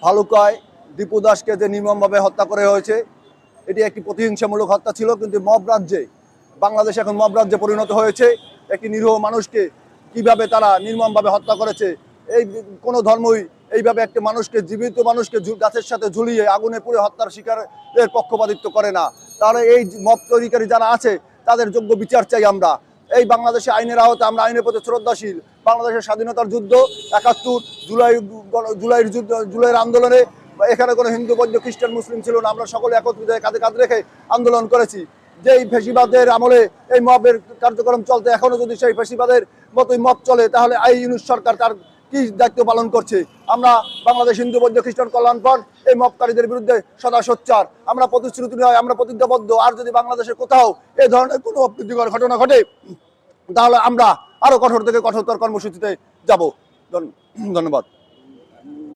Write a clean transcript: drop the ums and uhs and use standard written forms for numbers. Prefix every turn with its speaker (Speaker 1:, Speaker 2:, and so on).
Speaker 1: ভালুকায় দীপু দাসকে যে নির্মমভাবে হত্যা করা হয়েছে, এটি একটি প্রতিহিংসামূলক হত্যা ছিল। কিন্তু মব রাজ্যে, বাংলাদেশ এখন মব রাজ্যে পরিণত হয়েছে। একটি নিরীহ মানুষকে কিভাবে তারা নির্মমভাবে হত্যা করেছে, এই কোনো ধর্মই এইভাবে একটি মানুষকে, জীবিত মানুষকে গাছের সাথে ঝুলিয়ে আগুনে পুড়ে হত্যার শিকারের পক্ষপাতিত্ব করে না। তাহলে এই মব তৈরিকারী যারা আছে তাদের যোগ্য বিচার চাই আমরা। এই বাংলাদেশে আইনের আওতায় আমরা আইনের প্রতি শ্রদ্ধাশীল। বাংলাদেশের স্বাধীনতার যুদ্ধ ৭১ জুলাইয়ের আন্দোলনে এখানে কোনো হিন্দু, বৌদ্ধ, খ্রিস্টান, মুসলিম ছিল না। আমরা সকলে একত্রিত হয়ে কাঁধে কাঁধ রেখে আন্দোলন করেছি। যেই ফেসিবাদের আমলে এই মবের কার্যক্রম চলতে, এখনো যদি সেই ফেসিবাদের মতোই মব চলে, তাহলে ইউনূস সরকার তার কি দায়িত্ব পালন করছে? আমরা বাংলাদেশ হিন্দু, বৌদ্ধ, খ্রিস্টান কল্যাণ ফ্রন্ট এই মবকারীদের বিরুদ্ধে সদা সোচ্চার। আমরা প্রতিশ্রুতি নয়, আমরা প্রতিজ্ঞাবদ্ধ। আর যদি বাংলাদেশে কোথাও এই ধরনের কোনো অপ্রীতিকর ঘটনা ঘটে, তাহলে আমরা আরো কঠোর থেকে কঠোরতর কর্মসূচিতে যাব। ধন্যবাদ।